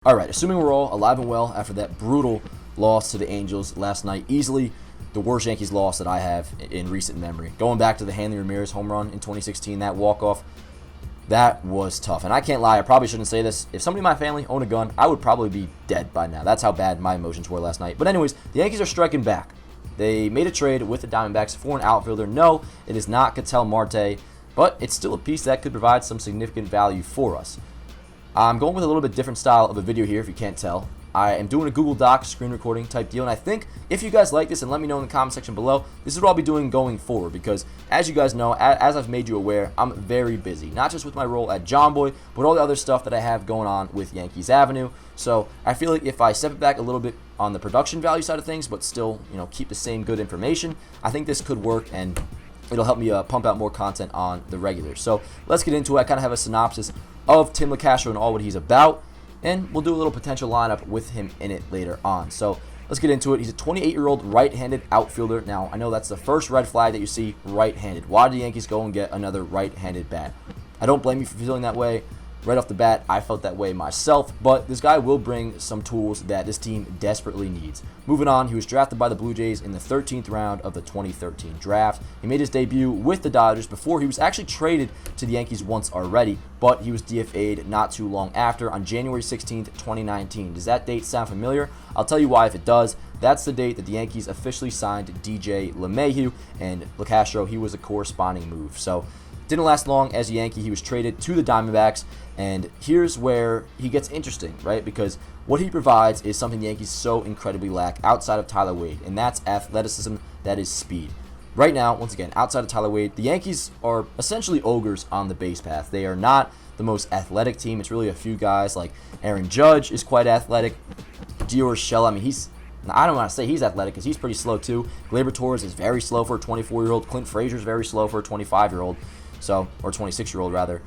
All right, assuming we're all alive and well after that brutal loss to the Angels last night, easily the worst Yankees loss that I have in recent memory. Going back to the Hanley Ramirez home run in 2016, that walk-off, that was tough. And I can't lie, I probably shouldn't say this. If somebody in my family owned a gun, I would probably be dead by now. That's how bad my emotions were last night. But anyways, the Yankees are striking back. They made a trade with the Diamondbacks for an outfielder. No, it is not Ketel Marte, but it's still a piece that could provide some significant value for us. I'm going with a little bit different style of a video here, if you can't tell. I am doing a Google Docs screen recording type deal, and I think if you guys like this, and let me know in the comment section below, this is what I'll be doing going forward, because as you guys know, as I've made you aware, I'm very busy, not just with my role at John Boy, but all the other stuff that I have going on with Yankees Avenue. So I feel like if I step it back a little bit on the production value side of things, but still, keep the same good information, I think this could work, and it'll help me pump out more content on the regular. So let's get into it. I kind of have a synopsis of Tim Locastro and all what he's about, and we'll do a little potential lineup with him in it later on. So let's get into it. He's a 28-year-old right-handed outfielder. Now, I know that's the first red flag that you see, right-handed. Why did the Yankees go and get another right-handed bat? I don't blame you for feeling that way. Right off the bat, I felt that way myself, but this guy will bring some tools that this team desperately needs. Moving on, he was drafted by the Blue Jays in the 13th round of the 2013 draft. He made his debut with the Dodgers before he was actually traded to the Yankees once already, but he was DFA'd not too long after on January 16th, 2019. Does that date sound familiar? I'll tell you why if it does. That's the date that the Yankees officially signed DJ LeMahieu, and Locastro, he was a corresponding move. So didn't last long as a Yankee. He was traded to the Diamondbacks, and here's where he gets interesting, right? Because what he provides is something the Yankees so incredibly lack outside of Tyler Wade, and that's athleticism, that is speed. Right now, once again, outside of Tyler Wade, the Yankees are essentially ogres on the base path. They are not the most athletic team. It's really a few guys like Aaron Judge is quite athletic. Gio Urshela, I don't want to say he's athletic because he's pretty slow too. Gleyber Torres is very slow for a 24-year-old. Clint Frazier is very slow for a 25-year-old. Or 26-year-old rather.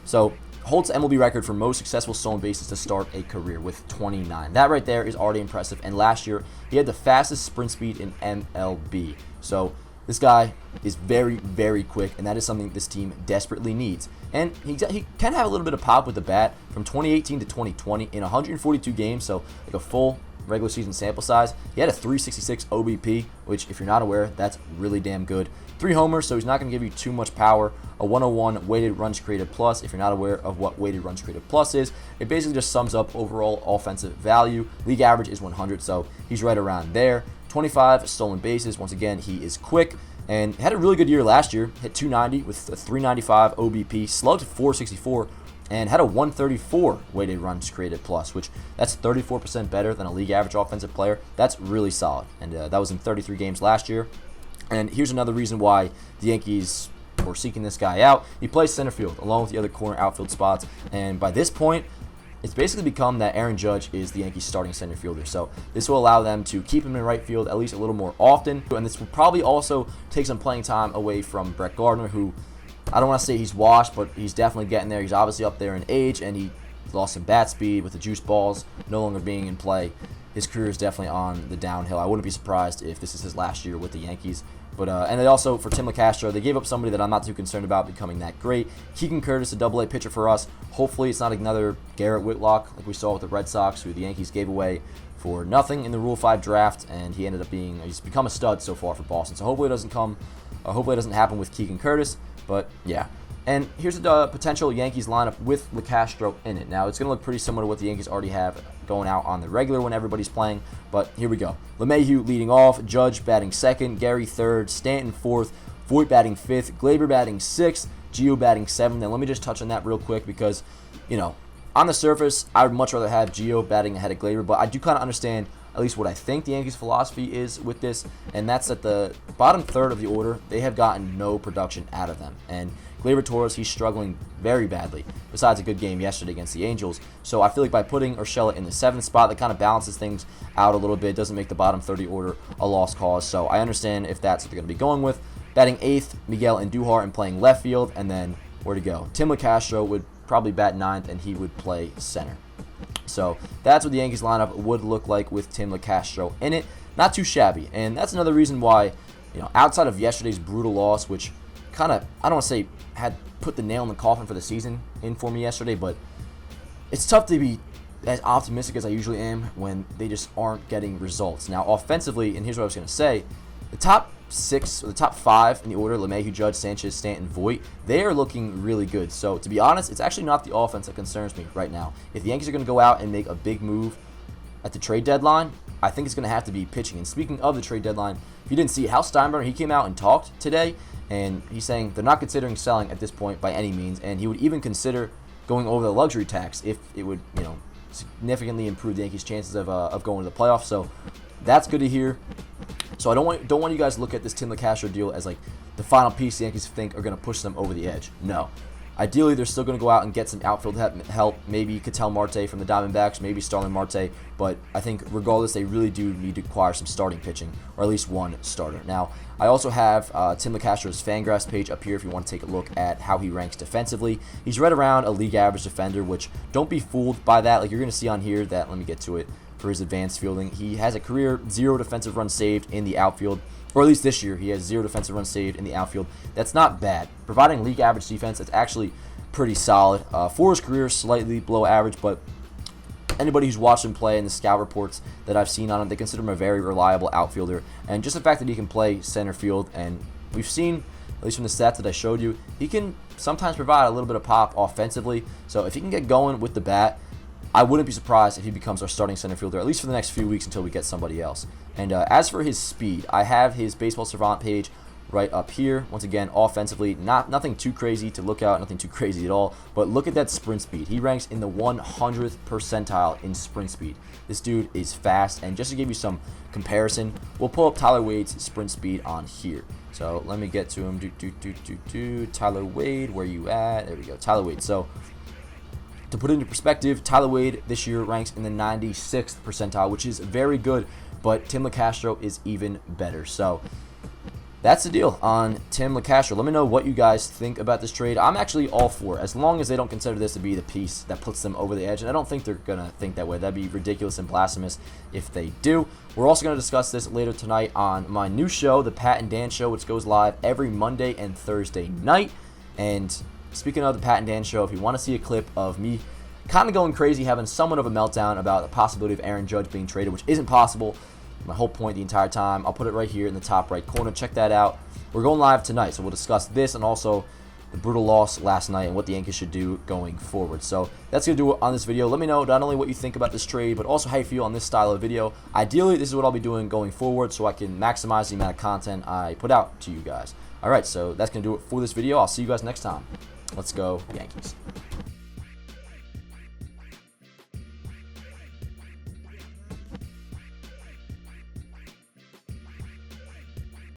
So holds MLB record for most successful stolen bases to start a career with 29. That right there is already impressive. And last year, he had the fastest sprint speed in MLB. So this guy is very, very quick, and that is something this team desperately needs. And he can have a little bit of pop with the bat from 2018 to 2020 in 142 games, so like a full regular season sample size. He had a 366 OBP, which if you're not aware, that's really damn good. 3 homers, so he's not going to give you too much power. A 101 weighted runs created plus. If you're not aware of what weighted runs created plus is, it basically just sums up overall offensive value. League average is 100, so he's right around there. 25 stolen bases. Once again, he is quick and had a really good year last year. Hit 290 with a 395 OBP, slugged 464, and had a 134 weighted runs created plus, which that's 34% better than a league average offensive player. That's really solid, and that was in 33 games last year. And here's another reason why the Yankees were seeking this guy out. He plays center field along with the other corner outfield spots, and by this point, it's basically become that Aaron Judge is the Yankees' starting center fielder. So this will allow them to keep him in right field at least a little more often, and this will probably also take some playing time away from Brett Gardner, who I don't want to say he's washed, but he's definitely getting there. He's obviously up there in age, and he lost some bat speed with the juice balls no longer being in play. His career is definitely on the downhill. I wouldn't be surprised if this is his last year with the Yankees. But and they also, for Tim Locastro, they gave up somebody that I'm not too concerned about becoming that great. Keegan Curtis, a double-A pitcher for us. Hopefully it's not another Garrett Whitlock like we saw with the Red Sox, who the Yankees gave away for nothing in the Rule 5 draft, and he's become a stud so far for Boston. So hopefully it doesn't happen with Keegan Curtis. But yeah. And here's a potential Yankees lineup with Locastro in it. Now, it's going to look pretty similar to what the Yankees already have going out on the regular when everybody's playing. But here we go. LeMahieu leading off, Judge batting second, Gary third, Stanton fourth, Voit batting fifth, Gleyber batting sixth, Gio batting seventh. Now, let me just touch on that real quick because, on the surface, I would much rather have Gio batting ahead of Gleyber. But I do kind of understand at least what I think the Yankees' philosophy is with this, and that's that the bottom third of the order, they have gotten no production out of them. And Gleyber Torres, he's struggling very badly, besides a good game yesterday against the Angels. So I feel like by putting Urshela in the 7th spot, that kind of balances things out a little bit. Doesn't make the bottom 30 order a lost cause. So I understand if that's what they're going to be going with. Batting 8th, Miguel Andujar, and playing left field. And then, where to go? Tim Locastro would probably bat 9th, and he would play center. So that's what the Yankees lineup would look like with Tim Locastro in it. Not too shabby. And that's another reason why, outside of yesterday's brutal loss, which kind of, I don't want to say had put the nail in the coffin for the season in for me yesterday, but it's tough to be as optimistic as I usually am when they just aren't getting results. Now, offensively, and here's what I was going to say, the top 6 or the top 5 in the order, LeMahieu, Judge, Sanchez, Stanton, Voit, they are looking really good. So, to be honest, it's actually not the offense that concerns me right now. If the Yankees are going to go out and make a big move at the trade deadline, I think it's going to have to be pitching. And speaking of the trade deadline, if you didn't see it, Hal Steinbrenner, he came out and talked today, and he's saying they're not considering selling at this point by any means, and he would even consider going over the luxury tax if it would, significantly improve the Yankees' chances of going to the playoffs. So that's good to hear. So I don't want you guys to look at this Tim Locastro deal as like the final piece the Yankees think are going to push them over the edge. No. Ideally, they're still going to go out and get some outfield help, maybe Ketel Marte from the Diamondbacks, maybe Starling Marte, but I think regardless, they really do need to acquire some starting pitching, or at least one starter. Now, I also have Tim Locastro's Fangraphs page up here if you want to take a look at how he ranks defensively. He's right around a league average defender, which don't be fooled by that. Like you're going to see on here that, let me get to it, for his advanced fielding, he has a career 0 defensive runs saved in the outfield. Or at least this year, he has 0 defensive runs saved in the outfield. That's not bad. Providing league average defense, that's actually pretty solid. For his career, slightly below average, but anybody who's watched him play in the scout reports that I've seen on him, they consider him a very reliable outfielder. And just the fact that he can play center field, and we've seen, at least from the stats that I showed you, he can sometimes provide a little bit of pop offensively. So if he can get going with the bat, I wouldn't be surprised if he becomes our starting center fielder, at least for the next few weeks until we get somebody else. And as for his speed, I have his Baseball Savant page right up here. Once again, offensively, nothing too crazy to look out, nothing too crazy at all. But look at that sprint speed. He ranks in the 100th percentile in sprint speed. This dude is fast. And just to give you some comparison, we'll pull up Tyler Wade's sprint speed on here. So let me get to him. Tyler Wade, where you at? There we go, Tyler Wade. So to put it into perspective, Tyler Wade this year ranks in the 96th percentile, which is very good, but Tim Locastro is even better. So that's the deal on Tim Locastro. Let me know what you guys think about this trade. I'm actually all for it, as long as they don't consider this to be the piece that puts them over the edge, and I don't think they're going to think that way. That'd be ridiculous and blasphemous if they do. We're also going to discuss this later tonight on my new show, The Pat and Dan Show, which goes live every Monday and Thursday night. And speaking of the Pat and Dan Show, if you want to see a clip of me kind of going crazy, having somewhat of a meltdown about the possibility of Aaron Judge being traded, which isn't possible, my whole point the entire time, I'll put it right here in the top right corner. Check that out. We're going live tonight, so we'll discuss this and also the brutal loss last night and what the Yankees should do going forward. So that's going to do it on this video. Let me know not only what you think about this trade, but also how you feel on this style of video. Ideally, this is what I'll be doing going forward so I can maximize the amount of content I put out to you guys. All right, so that's going to do it for this video. I'll see you guys next time. Let's go, Yankees.